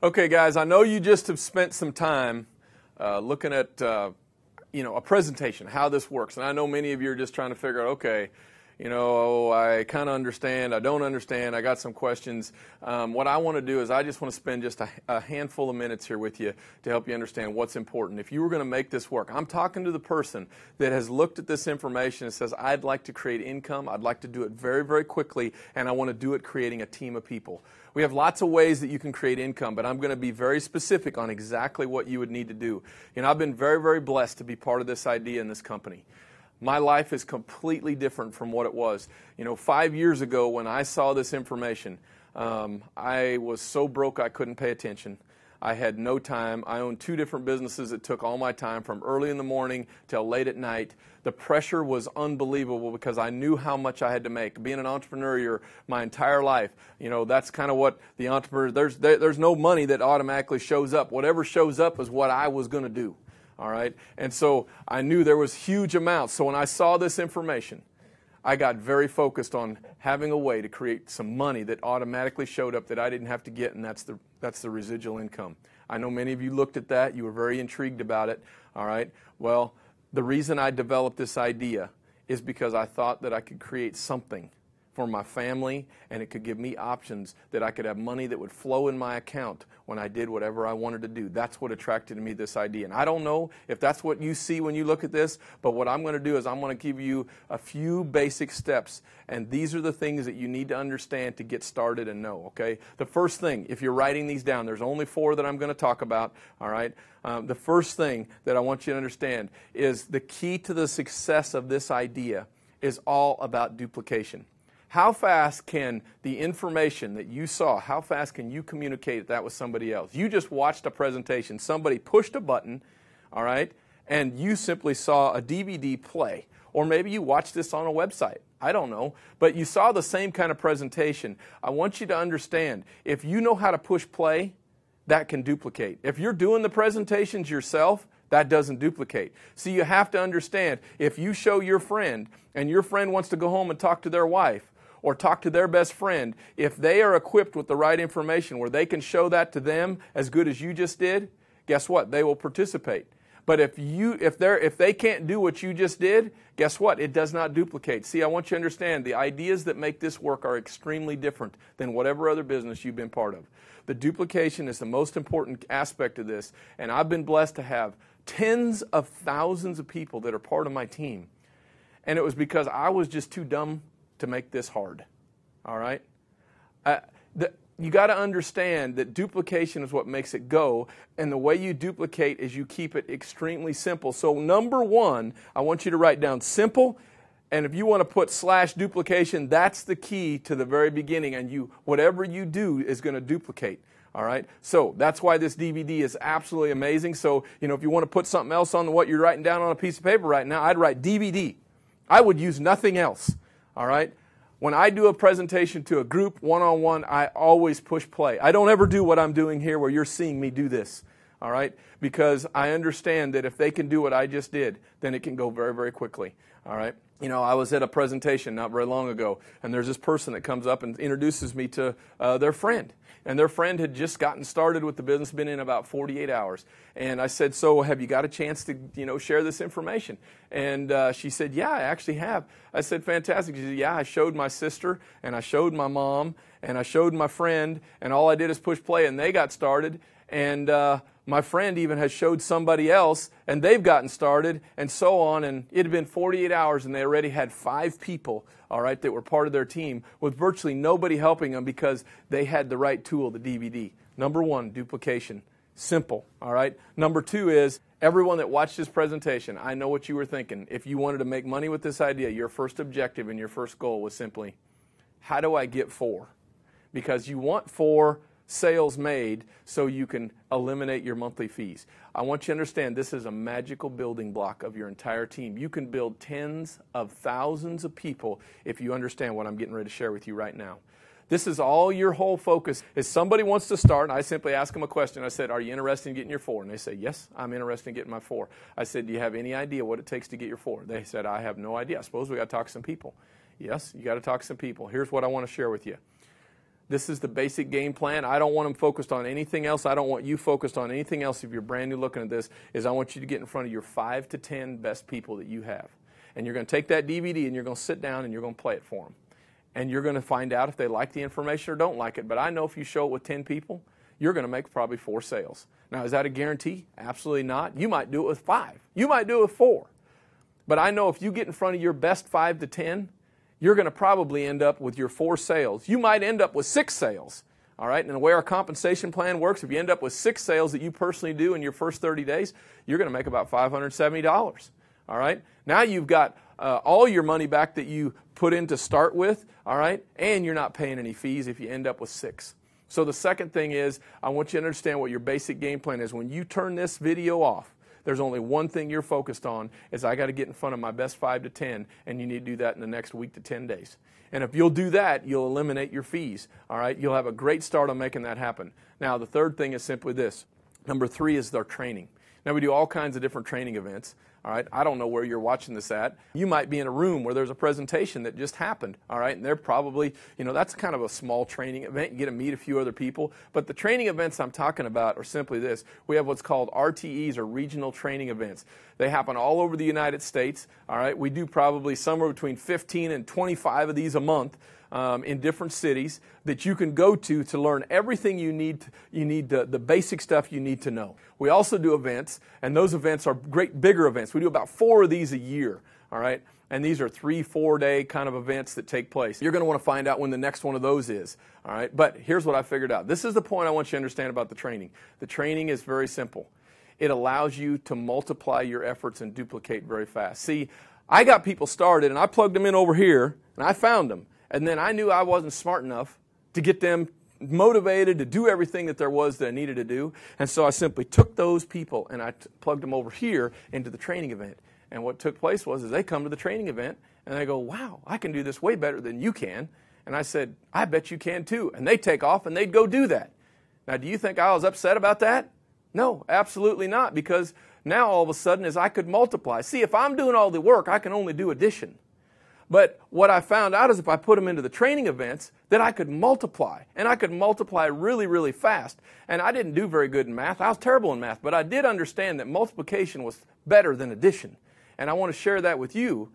Okay, guys, I know you just have spent some time looking at a presentation, how this works. And I know many of you are just trying to figure out, okay, I kind of understand, I don't understand, I got some questions. What I want to do is I just want to spend just a handful of minutes here with you to help you understand what's important. If you were going to make this work, I'm talking to the person that has looked at this information and says, I'd like to create income, I'd like to do it very, very quickly, and I want to do it creating a team of people. We have lots of ways that you can create income, but I'm going to be very specific on exactly what you would need to do. I've been very, very blessed to be part of this idea in this company. My life is completely different from what it was. 5 years ago when I saw this information, I was so broke I couldn't pay attention. I had no time. I owned 2 different businesses that took all my time from early in the morning till late at night. The pressure was unbelievable because I knew how much I had to make. Being an entrepreneur my entire life, that's kind of what the entrepreneur, there's no money that automatically shows up. Whatever shows up is what I was going to do. All right? And so I knew there was huge amounts. So when I saw this information, I got very focused on having a way to create some money that automatically showed up that I didn't have to get, and that's the residual income. I know many of you looked at that. You were very intrigued about it. All right? Well, the reason I developed this idea is because I thought that I could create something for my family, and it could give me options that I could have money that would flow in my account when I did whatever I wanted to do. That's what attracted me to this idea. And I don't know if that's what you see when you look at this, but what I'm going to do is I'm going to give you a few basic steps, and these are the things that you need to understand to get started and know, okay? The first thing, if you're writing these down, there's only 4 that I'm going to talk about, all right? The first thing that I want you to understand is the key to the success of this idea is all about duplication. How fast can the information that you saw, how fast can you communicate that with somebody else? You just watched a presentation. Somebody pushed a button, all right, and you simply saw a DVD play. Or maybe you watched this on a website. I don't know. But you saw the same kind of presentation. I want you to understand, if you know how to push play, that can duplicate. If you're doing the presentations yourself, that doesn't duplicate. So you have to understand, if you show your friend, and your friend wants to go home and talk to their wife, or talk to their best friend, if they are equipped with the right information where they can show that to them as good as you just did, guess what? They will participate. But if they can't do what you just did, guess what? It does not duplicate. See, I want you to understand the ideas that make this work are extremely different than whatever other business you've been part of. The duplication is the most important aspect of this, and I've been blessed to have tens of thousands of people that are part of my team. And it was because I was just too dumb to make this hard. All right? You got to understand that duplication is what makes it go, and the way you duplicate is you keep it extremely simple. So number 1, I want you to write down simple, and if you want to put /duplication, that's the key to the very beginning, and whatever you do is going to duplicate. All right? So that's why this DVD is absolutely amazing. So, if you want to put something else on what you're writing down on a piece of paper right now, I'd write DVD. I would use nothing else. All right? When I do a presentation to a group, one-on-one, I always push play. I don't ever do what I'm doing here where you're seeing me do this. All right? Because I understand that if they can do what I just did, then it can go very, very quickly. All right? I was at a presentation not very long ago, and there's this person that comes up and introduces me to their friend. And their friend had just gotten started with the business, been in about 48 hours. And I said, so have you got a chance to, share this information? And she said, yeah, I actually have. I said, fantastic. She said, yeah, I showed my sister, and I showed my mom, and I showed my friend, and all I did is push play, and they got started. And my friend even has showed somebody else, and they've gotten started, and so on. And it had been 48 hours, and they already had 5 people, all right, that were part of their team, with virtually nobody helping them because they had the right tool, the DVD. Number 1, duplication. Simple, all right? Number 2 is, everyone that watched this presentation, I know what you were thinking. If you wanted to make money with this idea, your first objective and your first goal was simply, how do I get 4? Because you want 4 sales made so you can eliminate your monthly fees. I want you to understand this is a magical building block of your entire team. You can build tens of thousands of people if you understand what I'm getting ready to share with you right now. This is all your whole focus. If somebody wants to start, I simply ask them a question. I said, are you interested in getting your 4? And they say, yes, I'm interested in getting my 4. I said, do you have any idea what it takes to get your 4? They said, I have no idea. I suppose we got to talk to some people. Yes, you got to talk to some people. Here's what I want to share with you. This is the basic game plan. I don't want them focused on anything else. I don't want you focused on anything else if you're brand new looking at this, is I want you to get in front of your 5 to 10 best people that you have. And you're going to take that DVD and you're going to sit down and you're going to play it for them. And you're going to find out if they like the information or don't like it. But I know if you show it with 10 people, you're going to make probably 4 sales. Now, is that a guarantee? Absolutely not. You might do it with 5. You might do it with 4. But I know if you get in front of your best 5 to 10, you're going to probably end up with your 4 sales. You might end up with 6 sales. All right? And the way our compensation plan works, if you end up with 6 sales that you personally do in your first 30 days, you're going to make about $570. All right? Now you've got all your money back that you put in to start with. All right? And you're not paying any fees if you end up with 6. So the second thing is, I want you to understand what your basic game plan is. When you turn this video off, there's only one thing you're focused on, is I got to get in front of my best 5 to 10, and you need to do that in the next week to 10 days. And if you'll do that, you'll eliminate your fees. All right? You'll have a great start on making that happen. Now, the third thing is simply this. Number 3 is our training. Now, we do all kinds of different training events. All right, I don't know where you're watching this at. You might be in a room where there's a presentation that just happened. All right, and they're probably, that's kind of a small training event. You get to meet a few other people. But the training events I'm talking about are simply this. We have what's called RTEs, or regional training events. They happen all over the United States. All right, we do probably somewhere between 15 and 25 of these a month. In different cities that you can go to learn everything you need. The basic stuff you need to know. We also do events, and those events are great bigger events. We do about 4 of these a year, all right? And these are 3-4 day kind of events that take place. You're going to want to find out when the next one of those is, all right? But here's what I figured out. This is the point I want you to understand about the training. The training is very simple. It allows you to multiply your efforts and duplicate very fast. See, I got people started, and I plugged them in over here, and I found them. And then I knew I wasn't smart enough to get them motivated to do everything that there was that I needed to do. And so I simply took those people and I plugged them over here into the training event. And what took place was they come to the training event and they go, wow, I can do this way better than you can. And I said, I bet you can too. And they take off and they'd go do that. Now, do you think I was upset about that? No, absolutely not, because now all of a sudden is I could multiply. See, if I'm doing all the work, I can only do addition. But what I found out is if I put them into the training events, that I could multiply. And I could multiply really, really fast. And I didn't do very good in math. I was terrible in math. But I did understand that multiplication was better than addition. And I want to share that with you,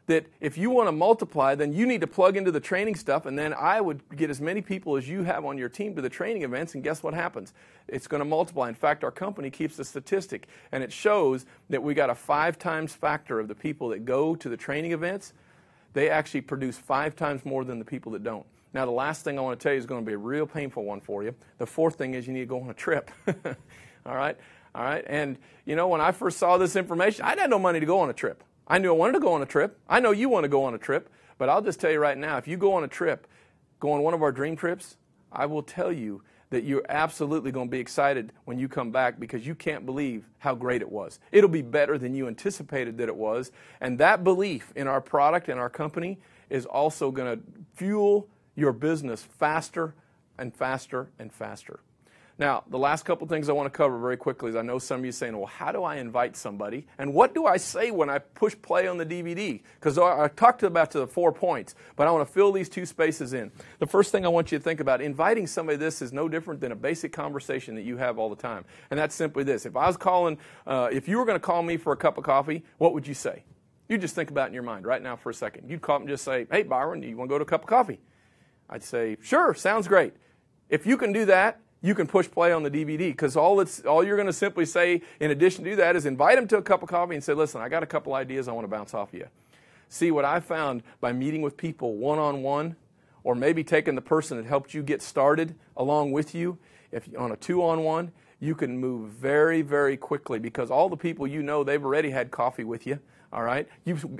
that if you want to multiply, then you need to plug into the training stuff. And then I would get as many people as you have on your team to the training events. And guess what happens? It's going to multiply. In fact, our company keeps a statistic. And it shows that we got a 5 times factor of the people that go to the training events. They actually produce 5 times more than the people that don't. Now, the last thing I want to tell you is going to be a real painful one for you. The fourth thing is you need to go on a trip. All right? All right? And, when I first saw this information, I had no money to go on a trip. I knew I wanted to go on a trip. I know you want to go on a trip. But I'll just tell you right now, if you go on a trip, go on one of our dream trips, I will tell you that you're absolutely going to be excited when you come back, because you can't believe how great it was. It'll be better than you anticipated that it was. And that belief in our product and our company is also going to fuel your business faster and faster and faster. Now, the last couple things I want to cover very quickly is I know some of you are saying, well, how do I invite somebody? And what do I say when I push play on the DVD? Because I talked about the 4 points, but I want to fill these 2 spaces in. The first thing I want you to think about, inviting somebody to this is no different than a basic conversation that you have all the time. And that's simply this. If I was calling, if you were going to call me for a cup of coffee, what would you say? You just think about it in your mind right now for a second. You'd call up and just say, hey, Byron, do you want to go to a cup of coffee? I'd say, sure, sounds great. If you can do that, you can push play on the DVD, because all you're going to simply say in addition to that is invite them to a cup of coffee and say, listen, I got a couple ideas I want to bounce off of you. See, what I found by meeting with people one-on-one, or maybe taking the person that helped you get started along with you, if on a 2-on-1, you can move very, very quickly, because all the people they've already had coffee with you. All right?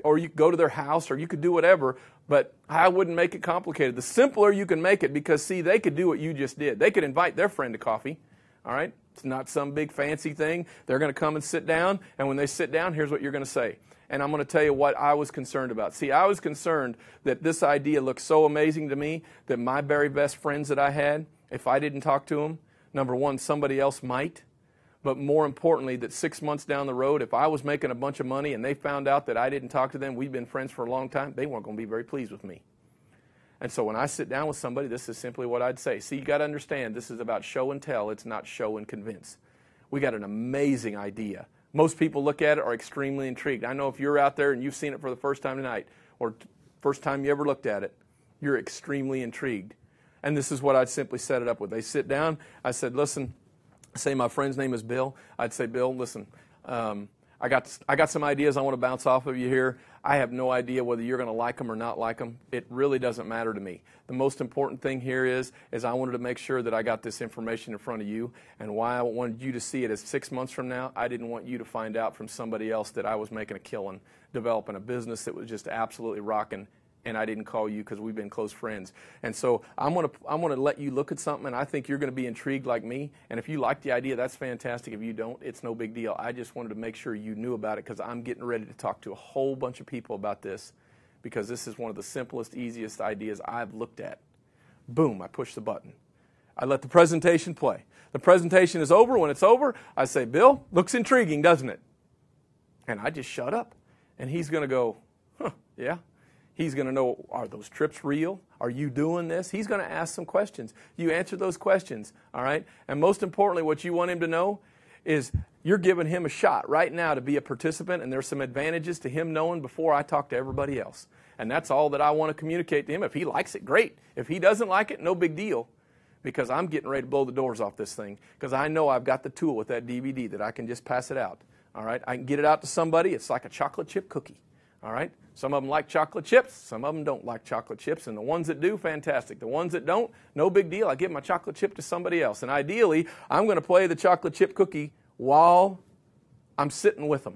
Or you could go to their house, or you could do whatever, but I wouldn't make it complicated. The simpler you can make it, because, see, they could do what you just did. They could invite their friend to coffee. All right? It's not some big fancy thing. They're going to come and sit down, and when they sit down, here's what you're going to say. And I'm going to tell you what I was concerned about. See, I was concerned that this idea looked so amazing to me that my very best friends that I had, if I didn't talk to them, number one, somebody else might. But more importantly, that 6 months down the road, if I was making a bunch of money and they found out that I didn't talk to them, we'd been friends for a long time, they weren't going to be very pleased with me. And so when I sit down with somebody, this is simply what I'd say. See, you got to understand, this is about show and tell. It's not show and convince. We got an amazing idea. Most people look at it are extremely intrigued. I know if you're out there and you've seen it for the first time tonight, or first time you ever looked at it, you're extremely intrigued. And this is what I'd simply set it up with. They sit down. I said, listen, say my friend's name is Bill. I'd say, Bill, listen, I got some ideas I want to bounce off of you here. I have no idea whether you're going to like them or not like them. It really doesn't matter to me. The most important thing here is I wanted to make sure that I got this information in front of you, and why I wanted you to see it is 6 months from now, I didn't want you to find out from somebody else that I was making a killing, developing a business that was just absolutely rocking, and I didn't call you because we've been close friends. And so I'm gonna let you look at something, and I think you're going to be intrigued like me. And if you like the idea, that's fantastic. If you don't, it's no big deal. I just wanted to make sure you knew about it because I'm getting ready to talk to a whole bunch of people about this, because this is one of the simplest, easiest ideas I've looked at. Boom, I push the button. I let the presentation play. The presentation is over. When it's over, I say, Bill, looks intriguing, doesn't it? And I just shut up. And he's going to go, huh, yeah. He's going to know, are those trips real? Are you doing this? He's going to ask some questions. You answer those questions, all right? And most importantly, what you want him to know is you're giving him a shot right now to be a participant, and there's some advantages to him knowing before I talk to everybody else. And that's all that I want to communicate to him. If he likes it, great. If he doesn't like it, no big deal, because I'm getting ready to blow the doors off this thing, because I know I've got the tool with that DVD that I can just pass it out, all right? I can get it out to somebody. It's like a chocolate chip cookie. All right? Some of them like chocolate chips. Some of them don't like chocolate chips. And the ones that do, fantastic. The ones that don't, no big deal. I give my chocolate chip to somebody else. And ideally, I'm going to play the chocolate chip cookie while I'm sitting with them.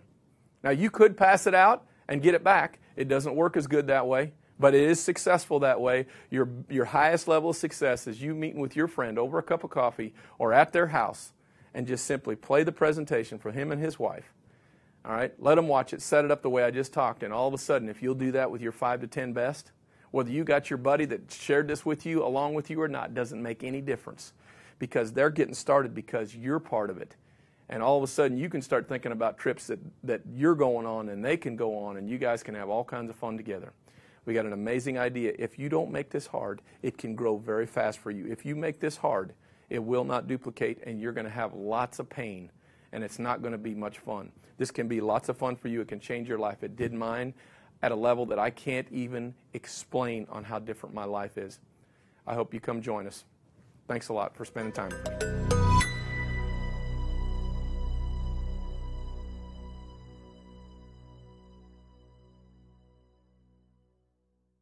Now, you could pass it out and get it back. It doesn't work as good that way, but it is successful that way. Your highest level of success is you meeting with your friend over a cup of coffee or at their house and just simply play the presentation for him and his wife. All right, let them watch it, set it up the way I just talked, and all of a sudden, if you'll do that with your 5 to 10 best, whether you got your buddy that shared this with you along with you or not, doesn't make any difference, because they're getting started because you're part of it. And all of a sudden, you can start thinking about trips that you're going on and they can go on, and you guys can have all kinds of fun together. We got an amazing idea. If you don't make this hard, it can grow very fast for you. If you make this hard, it will not duplicate, and you're going to have lots of pain, and it's not going to be much fun. This can be lots of fun for you. It can change your life. It did mine at a level that I can't even explain on how different my life is. I hope you come join us. Thanks a lot for spending time with me.